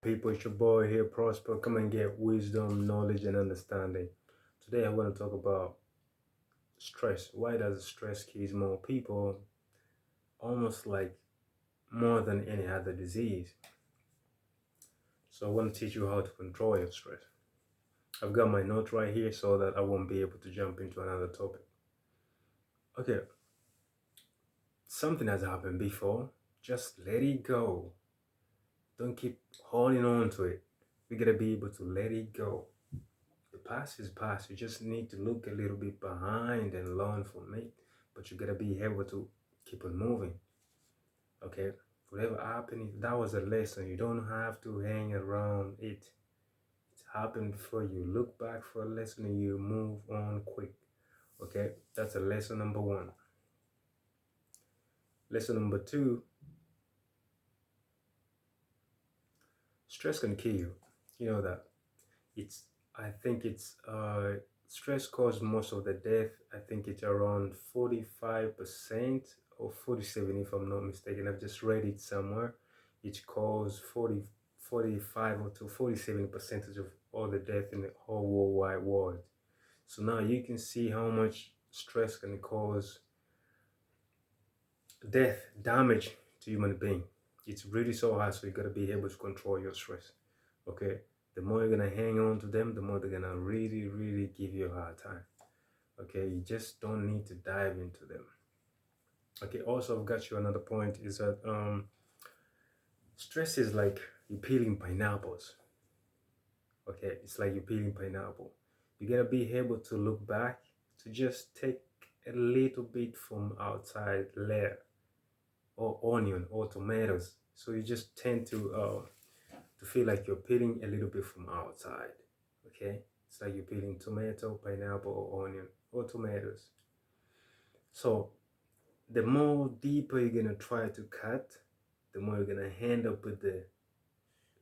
People, it's your boy here, Prosper. Come and get wisdom, knowledge, and understanding. Today, I want to talk about stress. Why does stress kills more people? Almost like more than any other disease. So, I want to teach you how to control your stress. I've got my note right here so that I won't be able to jump into another topic. Okay, something has happened before. Just let it go. Don't keep holding on to it. We gotta be able to let it go. The past is past. You just need to look a little bit behind and learn from it. But you gotta be able to keep on moving. Okay? Whatever happened, that was a lesson. You don't have to hang around it. It happened for you. Look back for a lesson and you move on quick. Okay? That's a lesson number one. Lesson number two, stress can kill you. You know that. It's I think it's stress causes most of the death. I think it's around 45% or 47 if I'm not mistaken. I've just read it somewhere. It causes 45 or to 47 percentage of all the death in the whole worldwide world. So now you can see how much stress can cause death, damage to human being. It's really so hard, so you gotta be able to control your stress. Okay? The more you're gonna hang on to them, the more they're gonna really, really give you a hard time. Okay, you just don't need to dive into them. Okay, also I've got you another point is that stress is like you peeling pineapples. Okay, it's like you peeling pineapple. You gotta be able to look back to just take a little bit from outside layer or onion or tomatoes. So you just tend to feel like you're peeling a little bit from outside. Okay, it's like you're peeling tomato, pineapple, or onion or tomatoes. So the more deeper you're gonna try to cut, the more you're gonna end up with the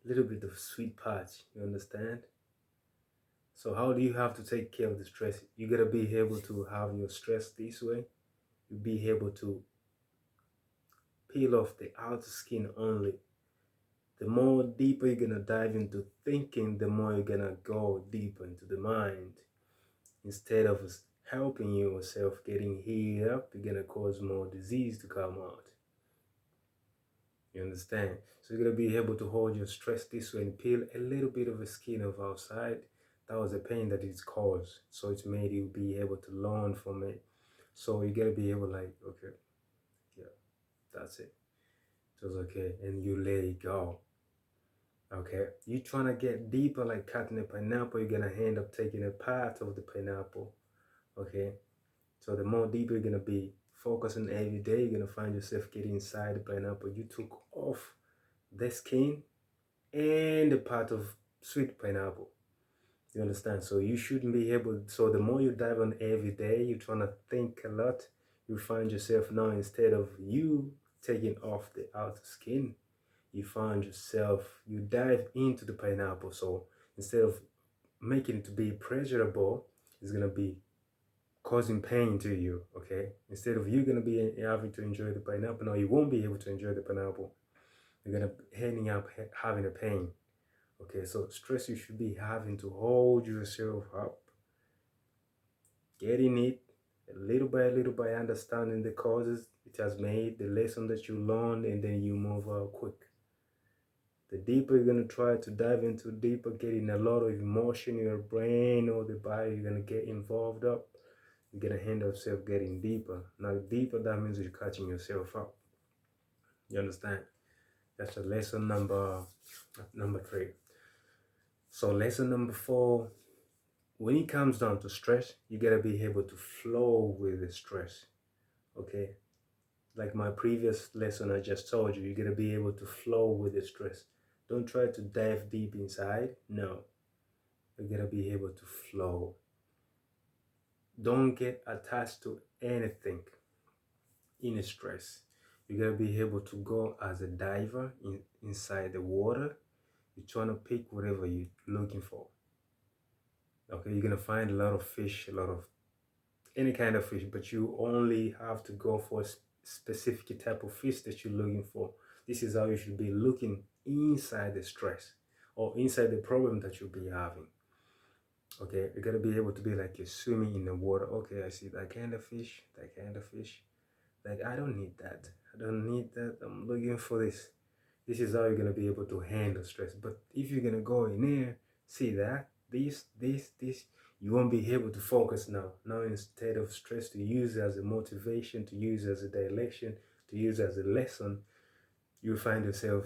little bit of sweet patch. You understand? So how do you have to take care of the stress? You gotta be able to have your stress this way. You be able to peel off the outer skin only. The more deeper you're gonna dive into thinking, the more you're gonna go deeper into the mind. Instead of helping yourself getting healed up, you're gonna cause more disease to come out. You understand? So you're gonna be able to hold your stress this way and peel a little bit of the skin of outside. That was the pain that it's caused. So it's made you be able to learn from it. So you gotta be able like, okay, yeah, that's it. It was okay. And you let it go. Okay. You trying to get deeper like cutting a pineapple, you're gonna end up taking a part of the pineapple. Okay. So the more deeper you're gonna be focusing every day, you're gonna find yourself getting inside the pineapple. You took off the skin and the part of sweet pineapple. You understand? So you shouldn't be able. So the more you dive on every day, you're trying to think a lot. You find yourself now instead of you taking off the outer skin, you find yourself you dive into the pineapple. So instead of making it to be pleasurable, it's gonna be causing pain to you. Okay, instead of you gonna be having to enjoy the pineapple, now you won't be able to enjoy the pineapple. You're gonna ending up having a pain. Okay, so stress you should be having to hold yourself up, getting it little by understanding the causes it has made, the lesson that you learned, and then you move out quick. The deeper you're gonna try to dive into deeper, getting a lot of emotion in your brain or the body, you're gonna get involved up. You're gonna end up yourself getting deeper. Now, deeper that means you're catching yourself up. You understand? That's a lesson number three. So lesson number four, when it comes down to stress, you gotta be able to flow with the stress. Okay? Like my previous lesson I just told you, you gotta be able to flow with the stress. Don't try to dive deep inside. No. You gotta be able to flow. Don't get attached to anything in stress. You gotta be able to go as a diver inside the water. You're trying to pick whatever you're looking for. Okay, you're gonna find a lot of fish, a lot of any kind of fish, but you only have to go for a specific type of fish that you're looking for. This is how you should be looking inside the stress. or inside the problem that you'll be having. Okay, you gotta be able to be like you're swimming in the water. Okay, I see that kind of fish, that kind of fish. Like, I don't need that. I don't need that. I'm looking for this. This is how you're gonna be able to handle stress. But if you're gonna go in there, see that, this, you won't be able to focus now. Now, instead of stress, to use as a motivation, to use as a direction, to use as a lesson, you find yourself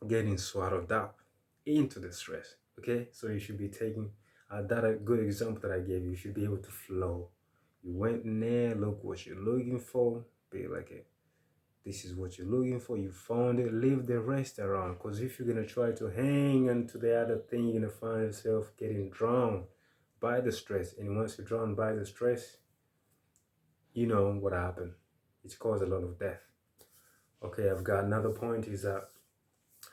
getting swallowed up into the stress. Okay, so you should be taking that a good example that I gave you. You should be able to flow. You went in there, look what you're looking for, be like it. This is what you're looking for. You found it. Leave the rest around. Because if you're gonna try to hang onto the other thing, you're gonna find yourself getting drowned by the stress. And once you're drowned by the stress, you know what happened. It's caused a lot of death. Okay, I've got another point is that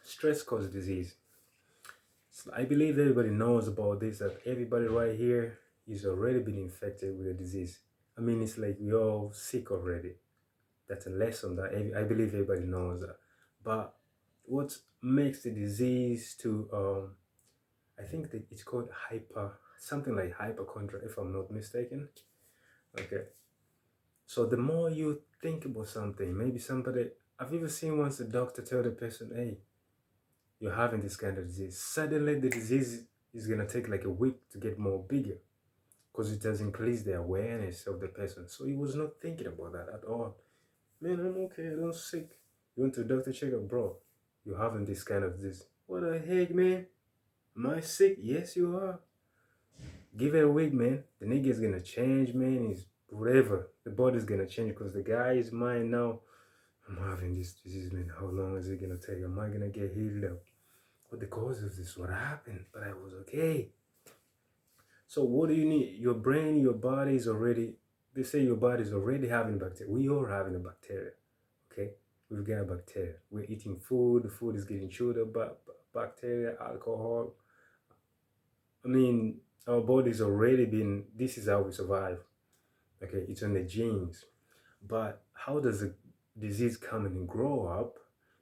stress causes disease. So I believe everybody knows about this, that everybody right here is already been infected with a disease. I mean, it's like we're all sick already. That's a lesson that I believe everybody knows that. But what makes the disease to, I think that it's called something like hypochondria, if I'm not mistaken. Okay. So the more you think about something, maybe have you ever seen once the doctor tell the person, hey, you're having this kind of disease. Suddenly the disease is going to take like a week to get more bigger because it has increased the awareness of the person. So he was not thinking about that at all. Man, I'm okay, I don't sick. You went to the doctor checkup, bro. You're having this kind of disease. What the heck, man? Am I sick? Yes, you are. Give it a week, man. The nigga's gonna change, man. He's whatever. The body's gonna change because the guy is mine now. I'm having this disease, man. How long is it gonna take? Am I gonna get healed up? What the cause of this? What happened? But I was okay. So what do you need? Your brain, your body is already, they say your body is already having bacteria. We are having a bacteria. Okay? We've got a bacteria. We're eating food, the food is getting chewed up by bacteria, alcohol. I mean, our body's already been, this is how we survive. Okay, it's in the genes. But how does the disease come and grow up?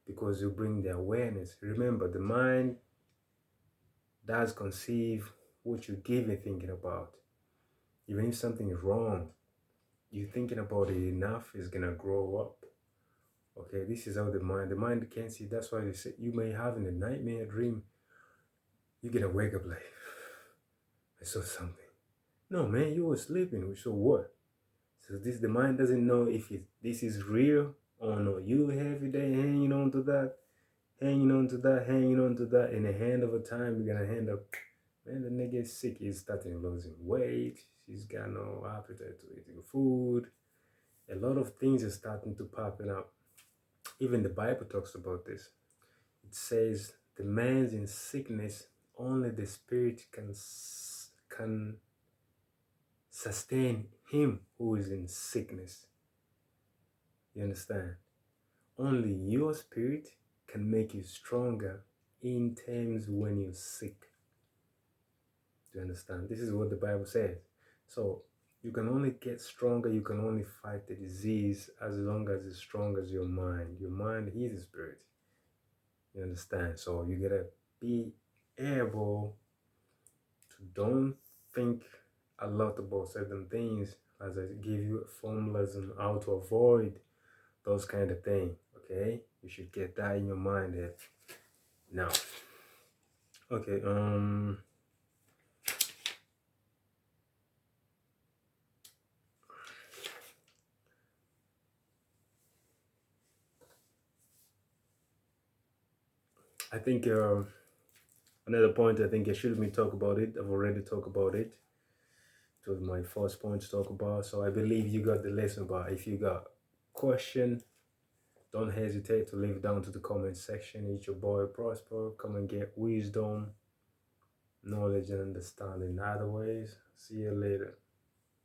Because you bring the awareness. Remember, the mind does conceive what you give it thinking about. Even if something is wrong, you're thinking about it enough, it's gonna grow up. Okay, this is how the mind can't see. That's why they say you may have in a nightmare dream, you're gonna wake up like, I saw something. No, man, you were sleeping. So what? So the mind doesn't know if this is real or not. You every day hanging on to that, hanging on to that, hanging on to that. In the hand of a time, you're gonna end up, man, the nigga is sick. He's starting losing weight. He's got no appetite to eating food. A lot of things are starting to popping up. Even the Bible talks about this. It says the man's in sickness, only the spirit can sustain him who is in sickness. You understand? Only your spirit can make you stronger in times when you're sick. Do you understand? This is what the Bible says. So you can only get stronger, you can only fight the disease as long as it's strong as your mind. Your mind is the spirit. You understand? So you gotta be able to don't think a lot about certain things, as I give you formulas on how to avoid those kind of things. Okay, you should get that in your mind now. Okay, I think another point, I think I should me talk about it. I've already talked about it. It was my first point to talk about. So I believe you got the lesson. But if you got question, don't hesitate to leave down to the comment section. It's your boy Prosper. Come and get wisdom, knowledge, and understanding. Other ways, see you later.